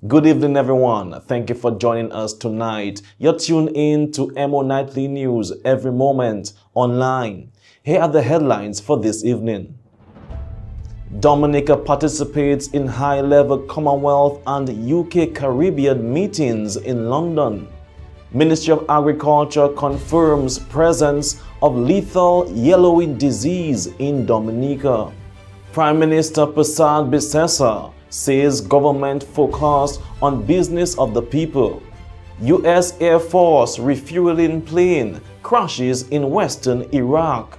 Good evening, everyone. Thank you for joining us tonight. You're tuned in to Emo Nightly News every moment online. Here are the headlines for this evening. Dominica participates in high-level Commonwealth and UK Caribbean meetings in London. Ministry of Agriculture confirms presence of lethal yellowing disease in Dominica. Prime Minister Prasad Bisesa says government focused on business of the people. U.S. Air Force refueling plane crashes in western Iraq.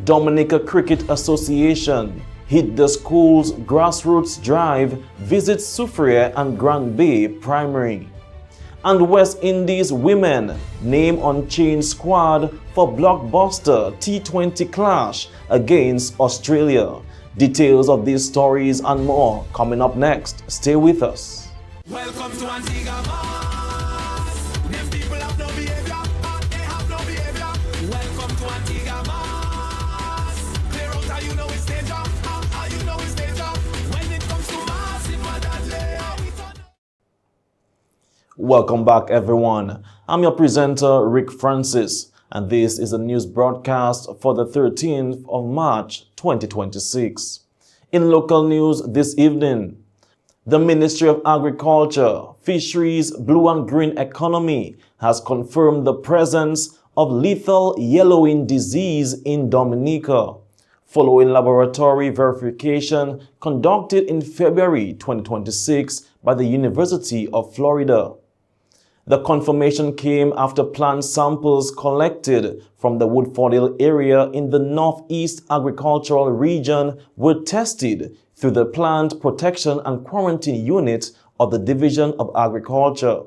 Dominica Cricket Association hit the school's grassroots drive, visits Soufriere and Grand Bay Primary. And West Indies women name unchanged squad for blockbuster T20 clash against Australia. Details of these stories and more coming up next. Stay with us. Welcome to Antigua. Them people have no behavior, they have no behavior. Welcome to Antigua. Clear out how you know it's danger, how you know it's danger. When it comes to massive. Welcome back, everyone. I'm your presenter, Rick Francis, and this is a news broadcast for the 13th of March 2026. In local news this evening, the Ministry of Agriculture, Fisheries, Blue and Green Economy has confirmed the presence of lethal yellowing disease in Dominica, following laboratory verification conducted in February 2026 by the University of Florida. The confirmation came after plant samples collected from the Woodfordale area in the Northeast Agricultural Region were tested through the Plant Protection and Quarantine Unit of the Division of Agriculture.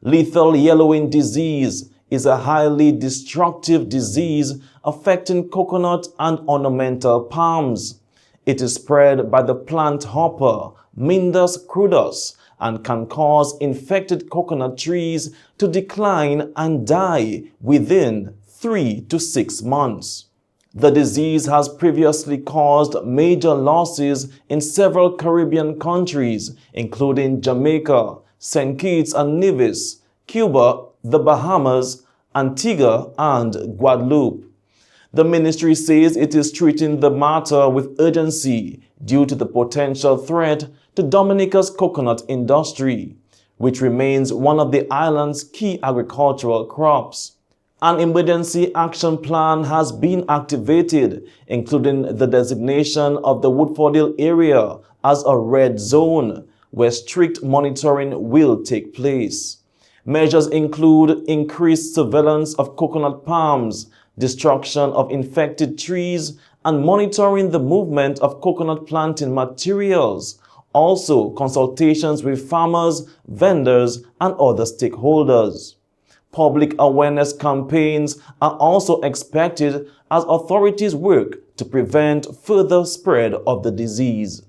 Lethal yellowing disease is a highly destructive disease affecting coconut and ornamental palms. It is spread by the plant hopper, Mindus crudus, and can cause infected coconut trees to decline and die within 3 to 6 months. The disease has previously caused major losses in several Caribbean countries, including Jamaica, St. Kitts and Nevis, Cuba, the Bahamas, Antigua, and Guadeloupe. The ministry says it is treating the matter with urgency due to the potential threat to Dominica's coconut industry, which remains one of the island's key agricultural crops. An emergency action plan has been activated, including the designation of the Woodfordale area as a red zone, where strict monitoring will take place. Measures include increased surveillance of coconut palms, destruction of infected trees, and monitoring the movement of coconut planting materials. Also, consultations with farmers, vendors, and other stakeholders. Public awareness campaigns are also expected as authorities work to prevent further spread of the disease.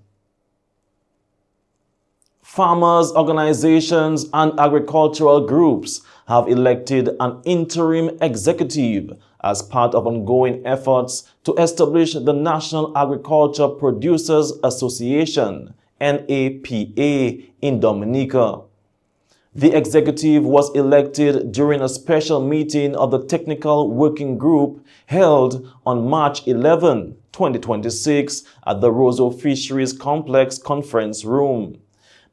Farmers, organizations, and agricultural groups have elected an interim executive as part of ongoing efforts to establish the National Agriculture Producers Association, NAPA, in Dominica. The executive was elected during a special meeting of the Technical Working Group held on March 11, 2026 at the Roseau Fisheries Complex Conference Room.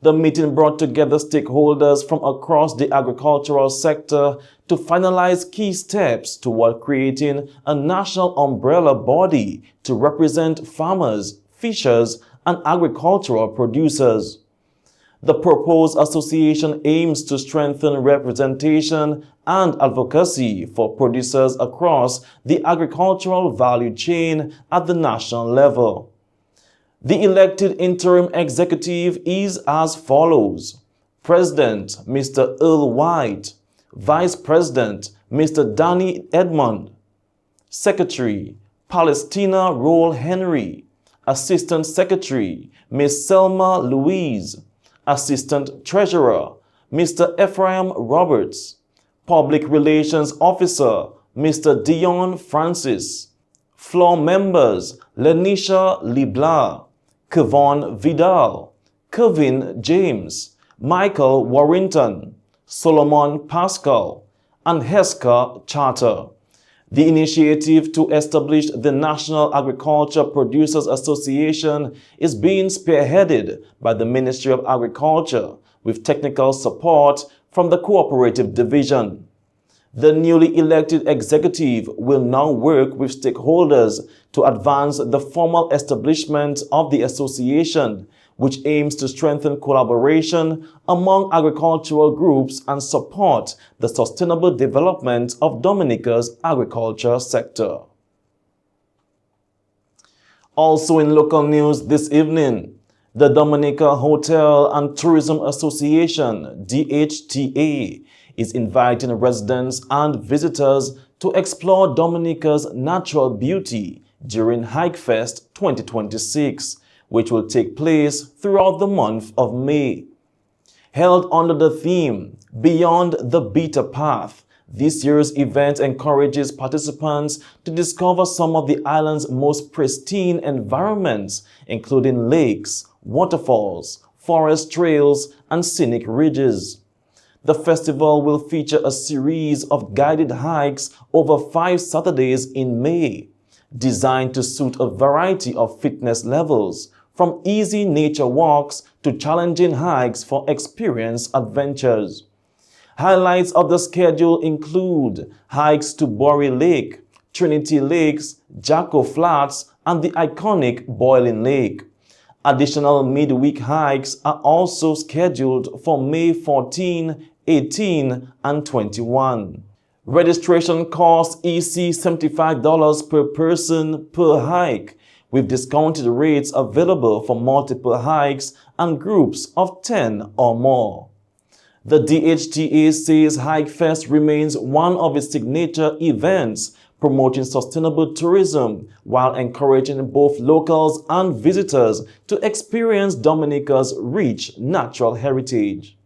The meeting brought together stakeholders from across the agricultural sector to finalize key steps toward creating a national umbrella body to represent farmers, fishers, and agricultural producers. The proposed association aims to strengthen representation and advocacy for producers across the agricultural value chain at the national level. The elected interim executive is as follows. President, Mr. Earl White. Vice President, Mr. Danny Edmond. Secretary, Palestina Roll Henry. Assistant Secretary, Ms. Selma Louise. Assistant Treasurer, Mr. Ephraim Roberts. Public Relations Officer, Mr. Dion Francis. Floor members, Lenisha Libla, Kevon Vidal, Kevin James, Michael Warrington, Solomon Pascal, and Heska Charter. The initiative to establish the National Agriculture Producers Association is being spearheaded by the Ministry of Agriculture with technical support from the Cooperative Division. The newly elected executive will now work with stakeholders to advance the formal establishment of the association, which aims to strengthen collaboration among agricultural groups and support the sustainable development of Dominica's agriculture sector. Also in local news this evening, the Dominica Hotel and Tourism Association, DHTA, is inviting residents and visitors to explore Dominica's natural beauty during HikeFest 2026, which will take place throughout the month of May. Held under the theme, Beyond the Bitter Path, this year's event encourages participants to discover some of the island's most pristine environments, including lakes, waterfalls, forest trails, and scenic ridges. The festival will feature a series of guided hikes over 5 Saturdays in May, designed to suit a variety of fitness levels, from easy nature walks to challenging hikes for experienced adventures. Highlights of the schedule include hikes to Borey Lake, Trinity Lakes, Jacko Flats, and the iconic Boiling Lake. Additional midweek hikes are also scheduled for May 14, 18, and 21. Registration costs EC $75 per person per hike, with discounted rates available for multiple hikes and groups of 10 or more. The DHTA says HikeFest remains one of its signature events, promoting sustainable tourism while encouraging both locals and visitors to experience Dominica's rich natural heritage.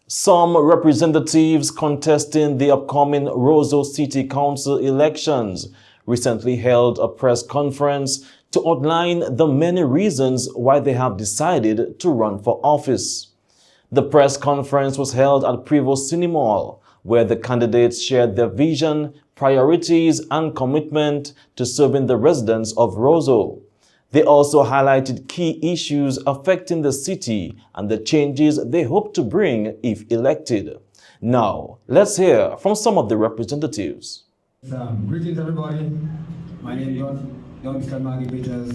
Some representatives contesting the upcoming Roseau City Council elections recently held a press conference to outline the many reasons why they have decided to run for office. The press conference was held at Prevo Cinemall, where the candidates shared their vision, priorities, and commitment to serving the residents of Roseau. They also highlighted key issues affecting the city and the changes they hope to bring if elected. Now, let's hear from some of the representatives. Greetings, everybody. My name is Dominica,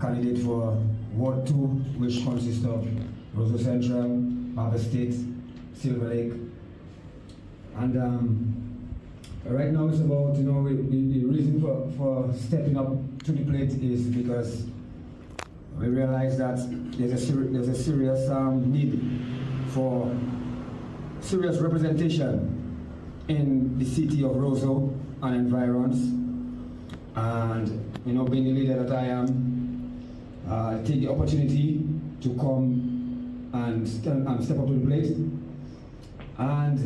candidate for Ward 2, which consists of Roseau Central, Harbour State, Silver Lake. And right now it's about, the reason for stepping up to the plate is because we realize that there's a serious need for serious representation in the city of Roseau and environs. And, being the leader that I am, I take the opportunity to come and step up to the plate. And,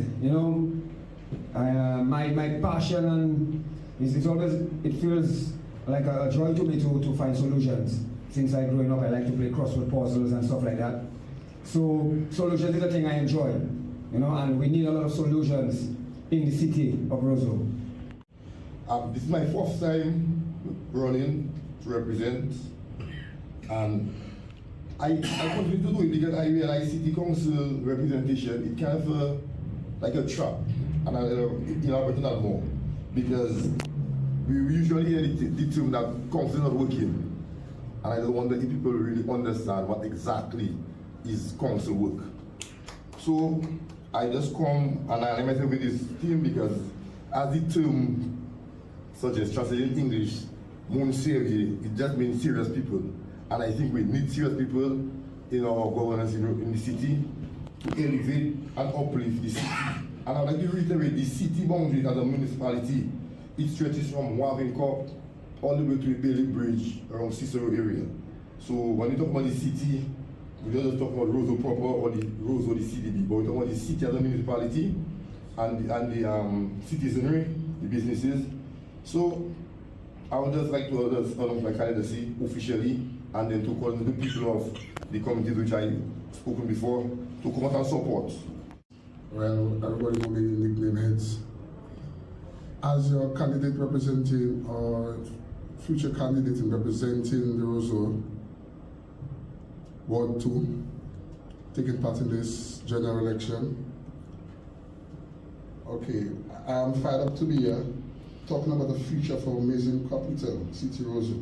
my passion and it feels like a joy to me to find solutions. Since I growing up, I like to play crossword puzzles and stuff like that. So solutions is a thing I enjoy, and we need a lot of solutions in the city of Roseau. This is my first time running to represent, and I continue to do it because I realize city council representation, it kind of like a trap, and I'll elaborate on that more, because we usually hear the term that council is not working, and I don't want the people to really understand what exactly is council work. So I just come and I myself with this team because as the term suggests, translated in English, it just means serious people. And I think we need serious people in our governance in the city to elevate and uplift the city. And I'd like to reiterate, the city boundaries as a municipality, it stretches from Wavincourt all the way to the Bailey Bridge around Cicero area. So when you talk about the city, we don't just talk about Roseau proper or the Roseau, the CDB, but we talk about the city as a municipality and the citizenry, the businesses. So I would just like to announce my candidacy officially, and then to call the people of the communities which I spoken before to come out and support. Well, everybody know me nickname heads. As your candidate representing or future candidate in representing the Roseau Ward 2, taking part in this general election. Okay, I'm fired up to be here, talking about the future for amazing capital, City Roseau.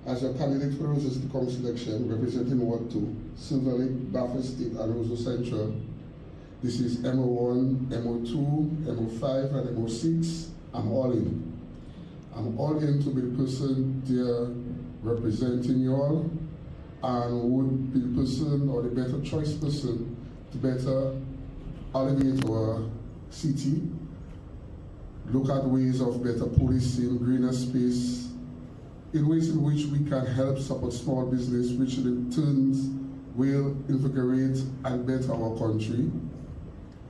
As your candidate for Roseau City Council election, representing Ward 2, Silver Lake, Baffin State, and Roseau Central, this is MO1, MO2, MO5, and MO6. I'm all in. I'm all in to be the person there representing you all, and would be the person or the better choice person to better elevate our city, look at ways of better policing, greener space, in ways in which we can help support small business, which in turn will invigorate and better our country.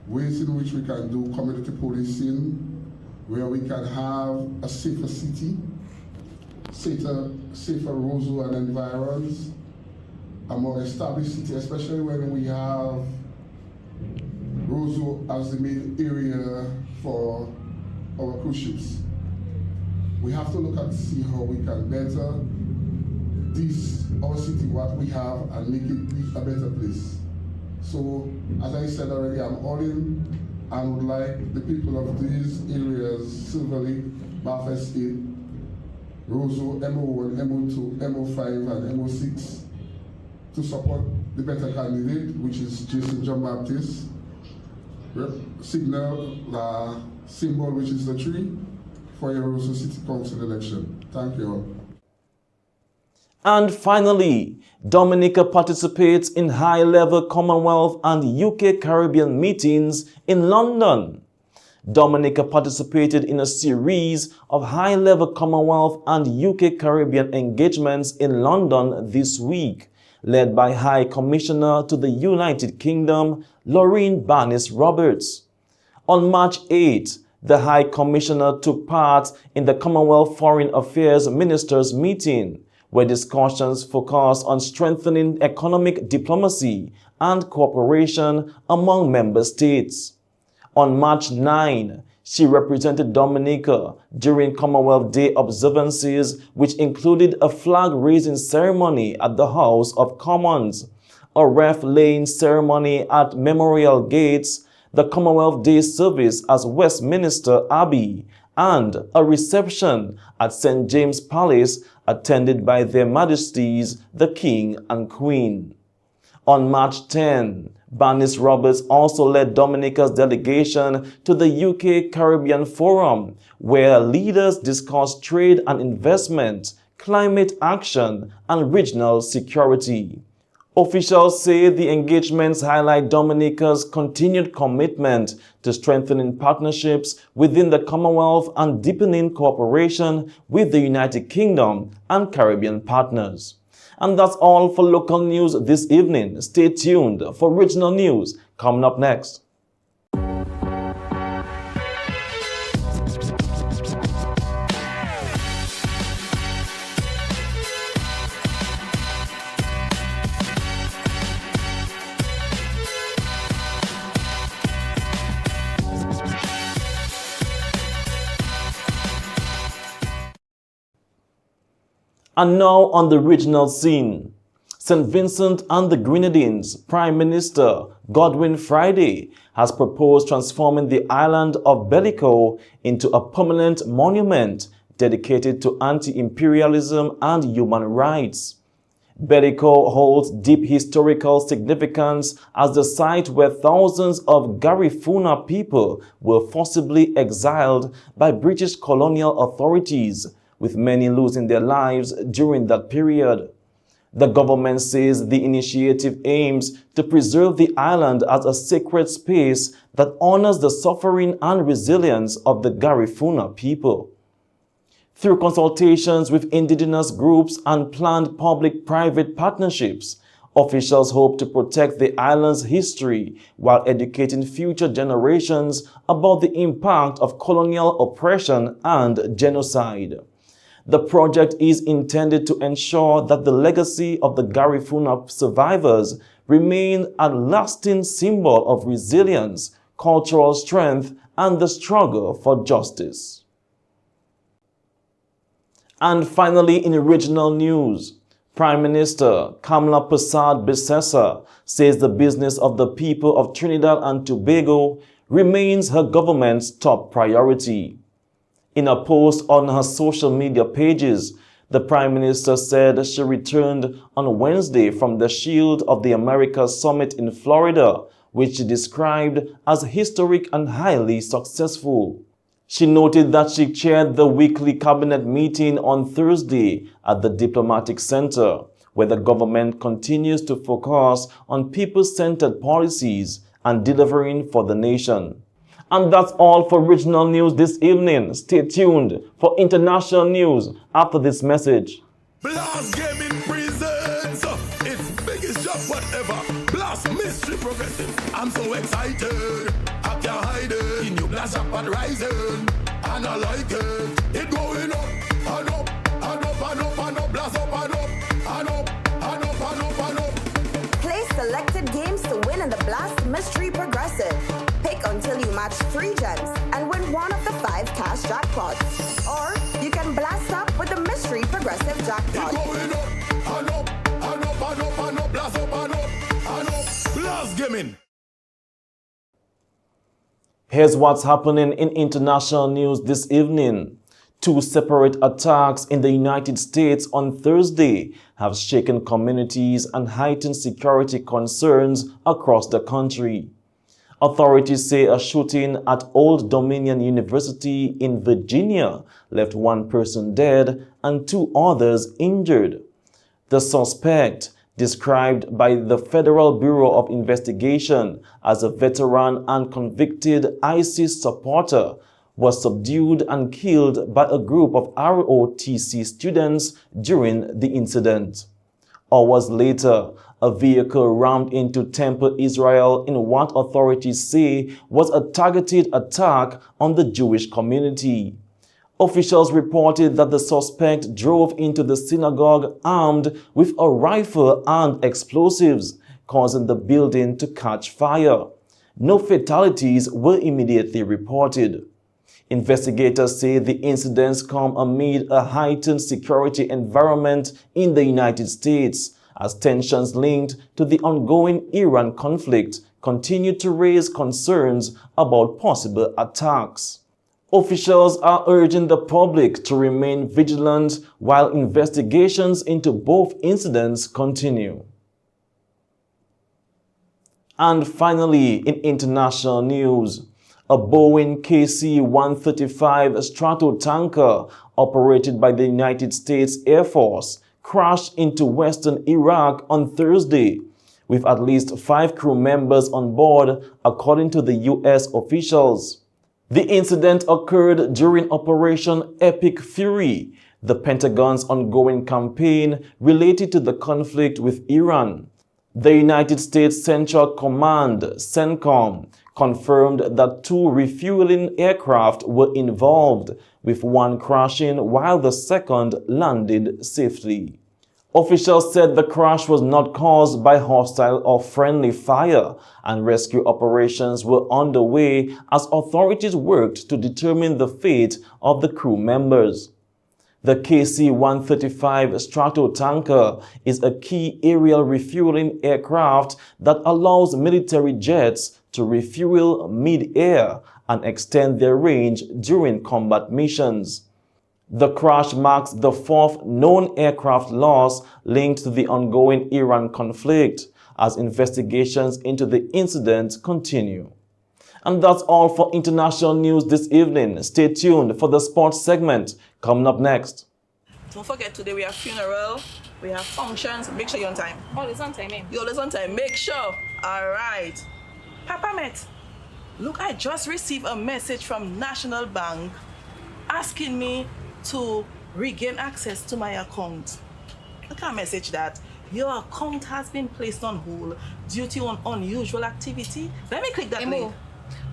Ways in which we can do community policing, where we can have a safer city, safer Roseau and environs, a more established city, especially when we have Roseau as the main area for our cruise ships. We have to look and see how we can better this, our city, what we have, and make it a better place. So, as I said already, I'm all in and would like the people of these areas, Silver Lake, Baffin State, Roseau, MO1, MO2, MO5, and MO6, to support the better candidate, which is Jason John Baptist. Signal the symbol, which is the tree, for your Roseau City Council election. Thank you all. And finally, Dominica participates in high-level Commonwealth and UK Caribbean meetings in London. Dominica participated in a series of high-level Commonwealth and UK Caribbean engagements in London this week, led by High Commissioner to the United Kingdom, Lorraine Barnes-Roberts. On March 8, the High Commissioner took part in the Commonwealth Foreign Affairs Ministers' meeting, where discussions focused on strengthening economic diplomacy and cooperation among member states. On March 9, she represented Dominica during Commonwealth Day observances, which included a flag-raising ceremony at the House of Commons, a wreath-laying ceremony at Memorial Gates, the Commonwealth Day service at Westminster Abbey, and a reception at St. James Palace attended by Their Majesties the King and Queen. On March 10, Barnes-Roberts also led Dominica's delegation to the UK Caribbean Forum, where leaders discussed trade and investment, climate action, and regional security. Officials say the engagements highlight Dominica's continued commitment to strengthening partnerships within the Commonwealth and deepening cooperation with the United Kingdom and Caribbean partners. And that's all for local news this evening. Stay tuned for regional news coming up next. And now on the regional scene, St. Vincent and the Grenadines Prime Minister Godwin Friday has proposed transforming the island of Bellico into a permanent monument dedicated to anti-imperialism and human rights. Bellico holds deep historical significance as the site where thousands of Garifuna people were forcibly exiled by British colonial authorities, with many losing their lives during that period. The government says the initiative aims to preserve the island as a sacred space that honors the suffering and resilience of the Garifuna people. Through consultations with indigenous groups and planned public-private partnerships, officials hope to protect the island's history while educating future generations about the impact of colonial oppression and genocide. The project is intended to ensure that the legacy of the Garifuna survivors remain a lasting symbol of resilience, cultural strength, and the struggle for justice. And finally, in regional news, Prime Minister Kamla Persad-Bissessar says the business of the people of Trinidad and Tobago remains her government's top priority. In a post on her social media pages, the Prime Minister said she returned on Wednesday from the Shield of the Americas Summit in Florida, which she described as historic and highly successful. She noted that she chaired the weekly cabinet meeting on Thursday at the Diplomatic Center, where the government continues to focus on people-centered policies and delivering for the nation. And that's all for regional news this evening. Stay tuned for international news after this message. Blast Gaming presents its biggest job whatever. Blast Mystery Progressive. I'm so excited. I can't hide it. In new blast up and rising. And I like it. It going up and up and up and up and up. Blast up and up and up and up and up and up. Play selected games to win in the Blast Mystery Progressive. Pick until you match 3 gems and win one of the 5 cash jackpots. Or you can blast up with the Mystery Progressive jackpot. It going up and up and up and up and up. Blast up and up and up. Blast Gaming. Here's what's happening in international news this evening. 2 separate attacks in the United States on Thursday have shaken communities and heightened security concerns across the country. Authorities say a shooting at Old Dominion University in Virginia left 1 person dead and 2 others injured. The suspect, described by the Federal Bureau of Investigation as a veteran and convicted ISIS supporter, was subdued and killed by a group of ROTC students during the incident. Hours later, a vehicle rammed into Temple, Israel in what authorities say was a targeted attack on the Jewish community. Officials reported that the suspect drove into the synagogue armed with a rifle and explosives, causing the building to catch fire. No fatalities were immediately reported. Investigators say the incidents come amid a heightened security environment in the United States, as tensions linked to the ongoing Iran conflict continue to raise concerns about possible attacks. Officials are urging the public to remain vigilant while investigations into both incidents continue. And finally, in international news, a Boeing KC-135 stratotanker operated by the United States Air Force crashed into western Iraq on Thursday, with at least 5 crew members on board, according to the U.S. officials. The incident occurred during Operation Epic Fury, the Pentagon's ongoing campaign related to the conflict with Iran. The United States Central Command, CENTCOM, confirmed that 2 refueling aircraft were involved, with 1 crashing while the second landed safely. Officials said the crash was not caused by hostile or friendly fire, and rescue operations were underway as authorities worked to determine the fate of the crew members. The KC-135 stratotanker is a key aerial refueling aircraft that allows military jets to refuel mid-air and extend their range during combat missions. The crash marks the 4th known aircraft loss linked to the ongoing Iran conflict, as investigations into the incident continue. And that's all for international news this evening. Stay tuned for the sports segment coming up next. Don't forget, today we have funeral, we have functions. Make sure you're on time. Always on time, eh? You're always on time. Make sure. All right. Papa Met, look, I just received a message from National Bank asking me to regain access to my account. Look at message that your account has been placed on hold due to an unusual activity. Let me click that link. Emo,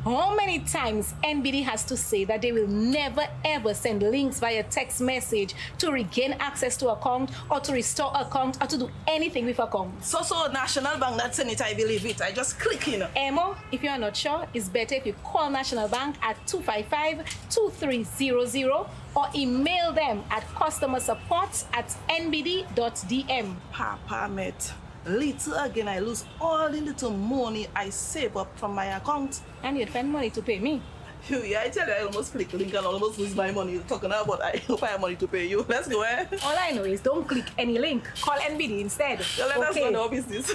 how many times NBD has to say that they will never ever send links via text message to regain access to account or to restore account or to do anything with account? So National Bank that sent it, I believe it. I just click in. Emo, if you are not sure, it's better if you call National Bank at 255-2300 or email them at customersupport@nbd.dm. Papa Met, little again I lose all the little money I save up from my account. And you'd find money to pay me. Yeah, I tell you, I almost click link and almost lose my money. You're talking about I hope I have money to pay you. Let's go, eh? All I know is don't click any link. Call NBD instead. So let us know our business.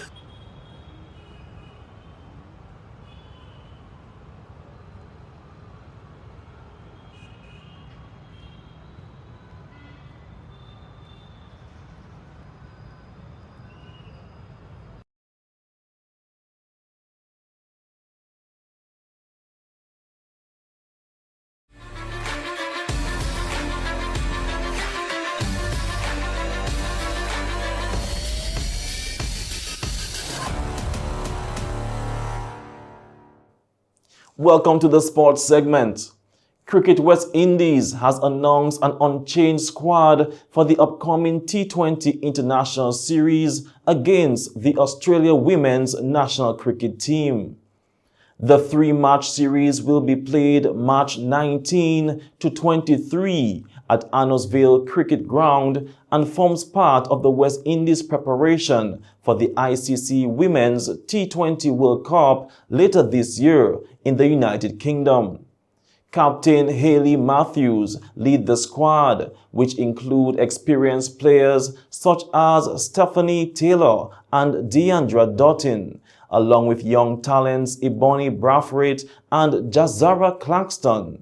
Welcome to the sports segment. Cricket West Indies has announced an unchanged squad for the upcoming T20 International Series against the Australia Women's National Cricket Team. The three-match series will be played March 19 to 23 at Arnosville Cricket Ground and forms part of the West Indies preparation for the ICC Women's T20 World Cup later this year in the United Kingdom. Captain Hayley Matthews lead the squad, which include experienced players such as Stephanie Taylor and Deandra Dottin, along with young talents Ebony Brathwaite and Jazara Claxton.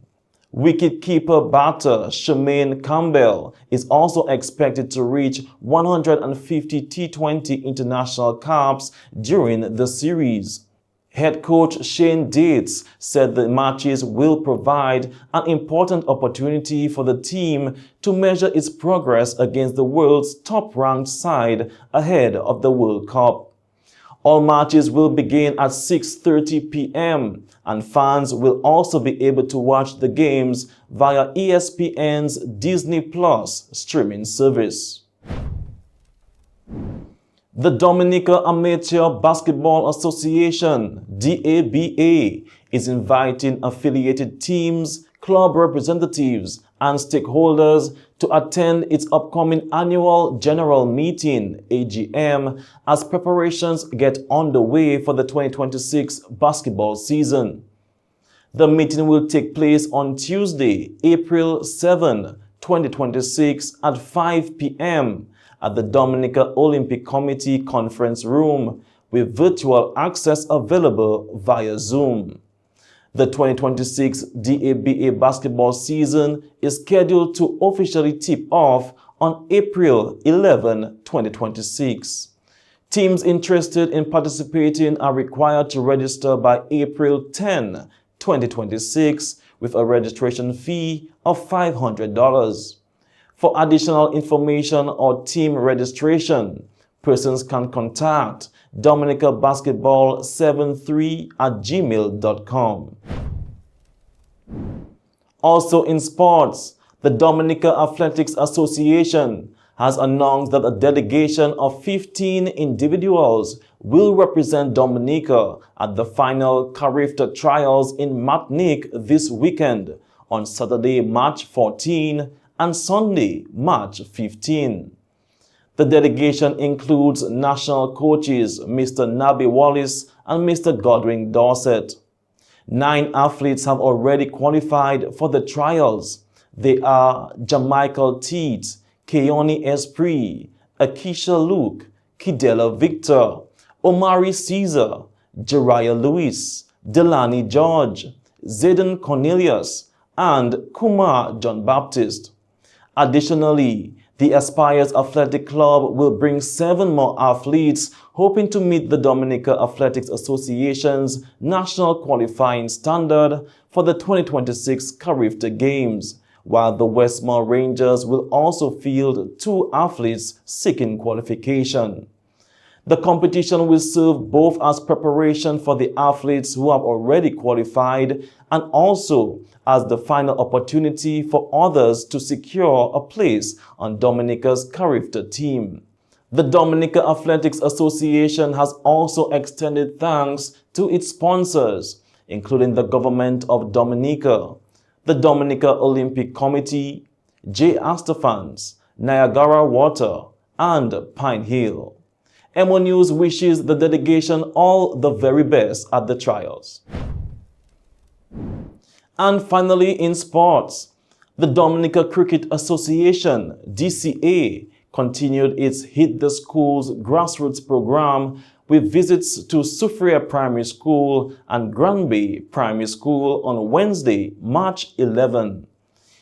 Wicketkeeper batter Shemaine Campbell is also expected to reach 150 T20 international caps during the series. Head coach Shane Dates said the matches will provide an important opportunity for the team to measure its progress against the world's top-ranked side ahead of the World Cup. All matches will begin at 6:30 p.m. and fans will also be able to watch the games via ESPN's Disney Plus streaming service. The Dominica Amateur Basketball Association, DABA, is inviting affiliated teams, club representatives, and stakeholders to attend its upcoming annual general meeting, AGM, as preparations get underway for the 2026 basketball season. The meeting will take place on Tuesday, April 7, 2026 at 5 p.m. at the Dominica Olympic Committee Conference Room, with virtual access available via Zoom. The 2026 DABA basketball season is scheduled to officially tip off on April 11, 2026. Teams interested in participating are required to register by April 10, 2026, with a registration fee of $500. For additional information or team registration, persons can contact dominicabasketball73@gmail.com. Also in sports, the Dominica Athletics Association has announced that a delegation of 15 individuals will represent Dominica at the final Carifta Trials in Martinique this weekend on Saturday, March 14 and Sunday, March 15. The delegation includes national coaches Mr. Nabi Wallace and Mr. Godwin Dorset. 9 athletes have already qualified for the trials. They are Jamichael Teet, Keone Esprit, Akisha Luke, Kidela Victor, Omari Caesar, Jeriah Lewis, Delani George, Zayden Cornelius, and Kumar John Baptist. Additionally, The Aspires Athletic Club will bring 7 more athletes, hoping to meet the Dominica Athletics Association's national qualifying standard for the 2026 CHikeFest Games, while the Westmore Rangers will also field 2 athletes seeking qualification. The competition will serve both as preparation for the athletes who have already qualified and also as the final opportunity for others to secure a place on Dominica's CHikeFest team. The Dominica Athletics Association has also extended thanks to its sponsors, including the government of Dominica, the Dominica Olympic Committee, J. Astafans, Niagara Water, and Pine Hill. EmoNews wishes the delegation all the very best at the trials. And finally, in sports, the Dominica Cricket Association, DCA, continued its Hit the Schools grassroots program with visits to Sufria Primary School and Granby Primary School on Wednesday, March 11.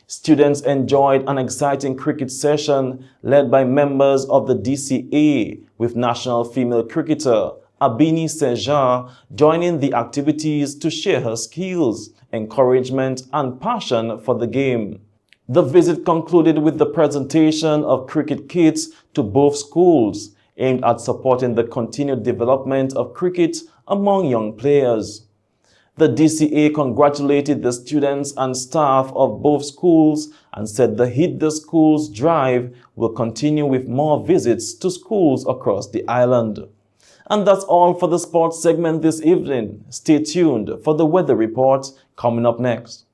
Students enjoyed an exciting cricket session led by members of the DCA, with national female cricketer Abini Seja joining the activities to share her skills, encouragement, and passion for the game. The visit concluded with the presentation of cricket kits to both schools, aimed at supporting the continued development of cricket among young players. The DCA congratulated the students and staff of both schools and said the Hit the Schools drive will continue with more visits to schools across the island. And that's all for the sports segment this evening. Stay tuned for the weather report coming up next.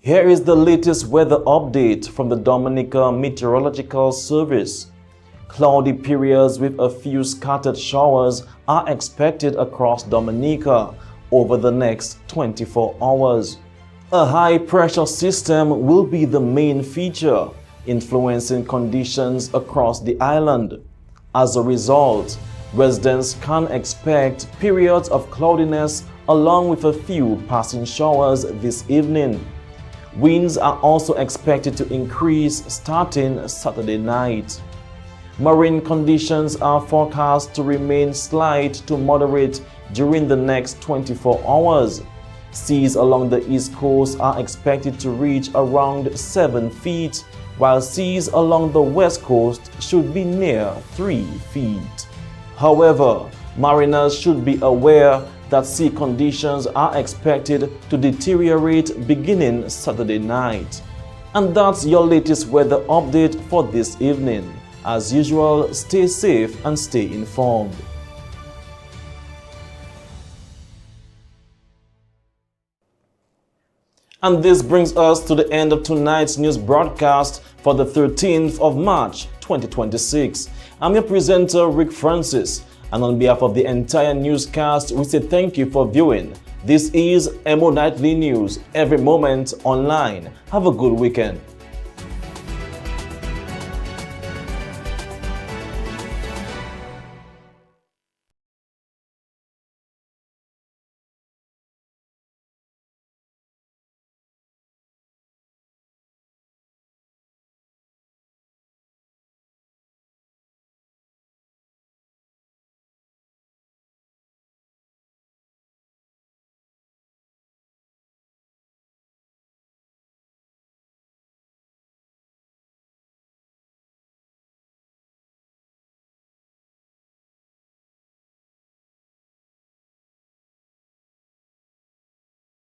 Here is the latest weather update from the Dominica Meteorological Service. Cloudy periods with a few scattered showers are expected across Dominica over the next 24 hours. A high-pressure system will be the main feature, influencing conditions across the island. As a result, residents can expect periods of cloudiness along with a few passing showers this evening. Winds are also expected to increase starting Saturday night. Marine conditions are forecast to remain slight to moderate during the next 24 hours. Seas along the east coast are expected to reach around 7 feet, while seas along the west coast should be near 3 feet. However, mariners should be aware that sea conditions are expected to deteriorate beginning Saturday night. And that's your latest weather update for this evening. As usual, stay safe and stay informed. And this brings us to the end of tonight's news broadcast for the 13th of March 2026. I'm your presenter, Rick Francis. And on behalf of the entire newscast, we say thank you for viewing. This is Emo Nightly News, every moment online. Have a good weekend.